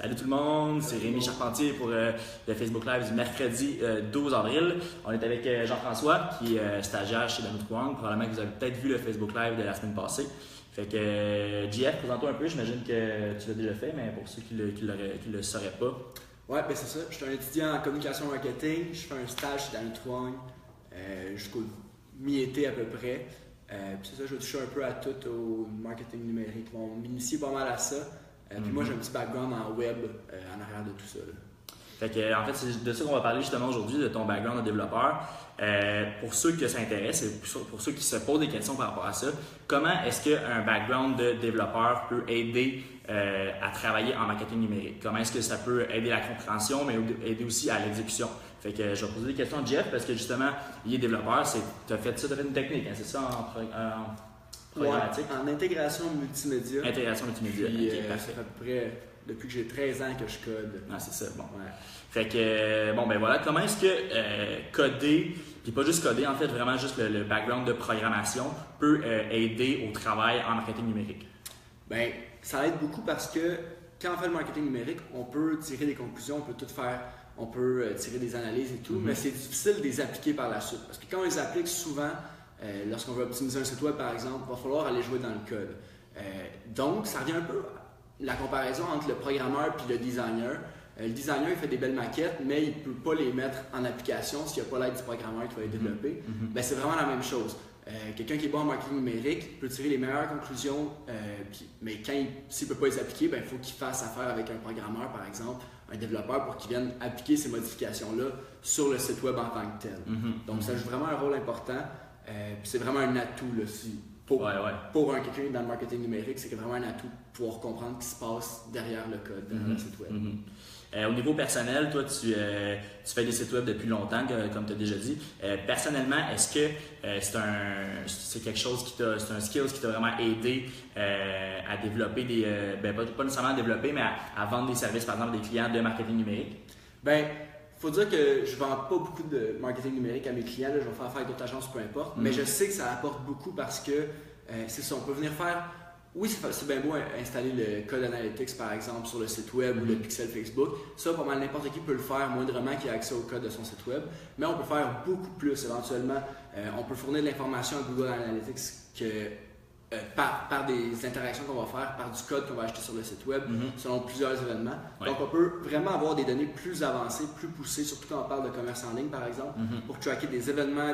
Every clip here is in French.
Salut tout le monde, c'est Rémi Charpentier pour le Facebook Live du mercredi 12 avril. On est avec Jean-François qui est stagiaire chez Danutruang. Probablement que vous avez peut-être vu le Facebook Live de la semaine passée. Fait que JF, présente-toi un peu, j'imagine que tu l'as déjà fait, mais pour ceux qui ne le sauraient pas. Ouais, ben c'est ça. Je suis un étudiant en communication marketing. Je fais un stage chez Danutruang jusqu'au mi-été à peu près. Puis c'est ça, je vais toucher un peu à tout au marketing numérique. On m'initie pas mal à ça. Puis moi, j'ai un petit background en web en arrière de tout ça. Là. Fait que, en fait, c'est de ça qu'on va parler justement aujourd'hui, de ton background de développeur. Pour ceux que ça intéresse et pour ceux qui se posent des questions par rapport à ça, comment est-ce qu'un background de développeur peut aider à travailler en marketing numérique? Comment est-ce que ça peut aider la compréhension, mais aider aussi à l'exécution? Fait que je vais poser des questions à Jeff parce que justement, il est développeur, tu as fait une technique, hein, c'est ça en programmatique? Ouais, en intégration multimédia. Intégration multimédia, Puis, ok, parfait. ça fait à peu près depuis que j'ai 13 ans que je code. Ah, c'est ça, bon. Ouais. Fait que, bon, ben voilà, comment est-ce que coder, puis pas juste coder, en fait, vraiment juste le background de programmation peut aider au travail en marketing numérique? Ben, ça aide beaucoup parce que quand on fait le marketing numérique, on peut tirer des conclusions, on peut tout faire, on peut tirer des analyses et tout, mais c'est difficile de les appliquer par la suite. Parce que quand on les applique souvent, lorsqu'on veut optimiser un site web par exemple, il va falloir aller jouer dans le code. Donc, ça revient un peu la comparaison entre le programmeur et le designer. Le designer, il fait des belles maquettes, mais il ne peut pas les mettre en application s'il n'y a pas l'aide du programmeur qui va les développer. Ben, c'est vraiment la même chose. Quelqu'un qui est bon en marketing numérique peut tirer les meilleures conclusions, mais s'il ne peut pas les appliquer, ben, il faut qu'il fasse affaire avec un programmeur, par exemple, un développeur, pour qu'il vienne appliquer ces modifications-là sur le site web en tant que tel. Donc, ça joue vraiment un rôle important. Puis c'est vraiment un atout là, pour quelqu'un dans le marketing numérique, c'est vraiment un atout pour pouvoir comprendre ce qui se passe derrière le code, derrière le site web. Au niveau personnel, toi, tu fais des sites web depuis longtemps, comme tu as déjà dit. Personnellement, est-ce que c'est quelque chose c'est un skill qui t'a vraiment aidé à développer pas nécessairement à développer, mais à vendre des services, par exemple, des clients de marketing numérique? Ben, faut dire que je vends pas beaucoup de marketing numérique à mes clients. Là, je vais faire affaire avec d'autres agences, peu importe. Mais je sais que ça apporte beaucoup parce que c'est ça, on peut venir faire. Oui, c'est bien beau installer le code analytics par exemple sur le site web ou le pixel Facebook. Ça, pas mal n'importe qui peut le faire moindrement qui a accès au code de son site web. Mais on peut faire beaucoup plus éventuellement. On peut fournir de l'information à Google Analytics par des interactions qu'on va faire, par du code qu'on va acheter sur le site web, selon plusieurs événements. Ouais. Donc, on peut vraiment avoir des données plus avancées, plus poussées, surtout quand on parle de commerce en ligne, par exemple, pour tracker des événements,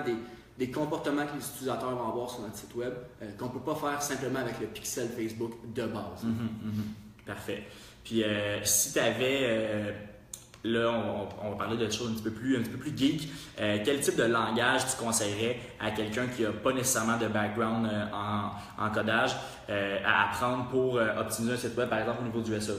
des comportements que les utilisateurs vont avoir sur notre site web, qu'on ne peut pas faire simplement avec le pixel Facebook de base. Parfait. Puis, si tu avais... là, on va parler de choses un petit peu plus geek. Quel type de langage tu conseillerais à quelqu'un qui n'a pas nécessairement de background en codage à apprendre pour optimiser un site web, par exemple, au niveau du SEO?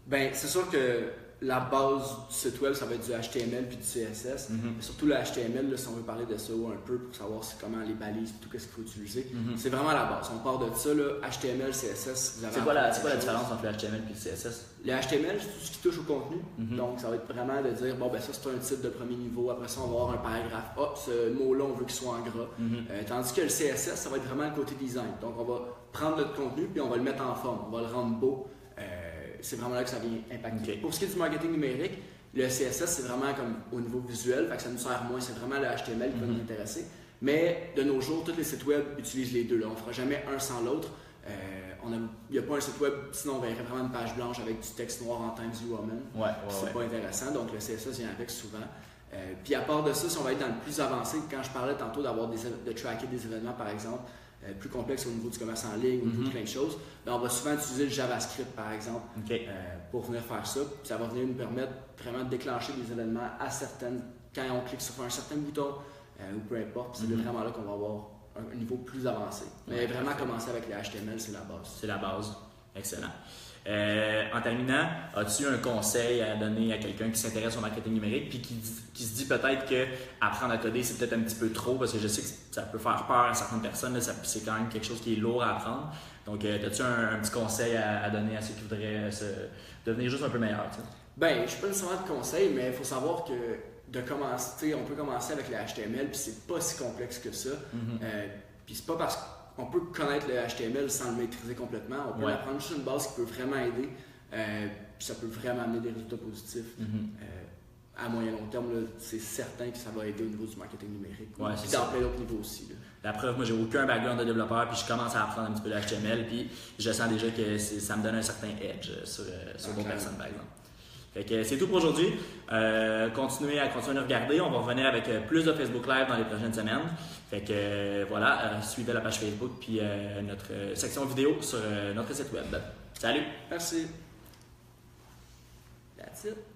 Ben, c'est sûr que la base du site web, ça va être du HTML puis du CSS. Surtout le HTML, là, si on veut parler de SEO un peu pour savoir comment les balises et tout, qu'est-ce qu'il faut utiliser. C'est vraiment la base. On part de ça, là, HTML, CSS. C'est quoi la différence entre le HTML et le CSS? Le HTML, c'est tout ce qui touche au contenu. Donc, ça va être vraiment de dire, bon, ben ça, c'est un titre de premier niveau. Après ça, on va avoir un paragraphe. Ah, ce mot-là, on veut qu'il soit en gras. Tandis que le CSS, ça va être vraiment le côté design. Donc, on va prendre notre contenu puis on va le mettre en forme. On va le rendre beau. C'est vraiment là que ça vient impacter. Okay. Pour ce qui est du marketing numérique, le CSS, c'est vraiment comme au niveau visuel, fait que ça nous sert moins. C'est vraiment le HTML qui va nous intéresser. Mais de nos jours, tous les sites web utilisent les deux. Là. On ne fera jamais un sans l'autre. Il n'y a pas un site web, sinon on verrait vraiment une page blanche avec du texte noir en Times New Roman. C'est pas intéressant, donc le CSS vient avec souvent. Puis à part de ça, si on va être dans le plus avancé, quand je parlais tantôt de tracker des événements par exemple, plus complexe au niveau du commerce en ligne, au niveau de plein de choses, ben on va souvent utiliser le JavaScript par exemple pour venir faire ça. Puis ça va venir nous permettre vraiment de déclencher des événements quand on clique sur un certain bouton ou peu importe. C'est vraiment là qu'on va avoir un niveau plus avancé. Mais vraiment commencer avec le HTML, c'est la base. C'est la base. Excellent. En terminant, as-tu un conseil à donner à quelqu'un qui s'intéresse au marketing numérique puis qui se dit peut-être qu'apprendre à coder, c'est peut-être un petit peu trop parce que je sais que ça peut faire peur à certaines personnes, c'est quand même quelque chose qui est lourd à apprendre. Donc, as-tu un petit conseil à donner à ceux qui voudraient devenir juste un peu meilleurs? Ben, je ne suis pas nécessairement de conseil, mais il faut savoir que on peut commencer avec le HTML puis c'est pas si complexe que ça. Puis c'est pas parce qu'on peut connaître le HTML sans le maîtriser complètement. On peut apprendre juste une base qui peut vraiment aider Puis ça peut vraiment amener des résultats positifs. À moyen long terme, c'est certain que ça va aider au niveau du marketing numérique. Ouais, puis dans plein d'autres niveaux aussi. Là. La preuve, moi, j'ai aucun background de développeur, puis je commence à apprendre un petit peu d'HTML, puis je sens déjà que ça me donne un certain edge sur d'autres personnes, par exemple. Fait que c'est tout pour aujourd'hui. Continuez à nous regarder. On va revenir avec plus de Facebook Live dans les prochaines semaines. Fait que voilà, suivez la page Facebook puis notre section vidéo sur notre site web. Salut! Merci. That's it.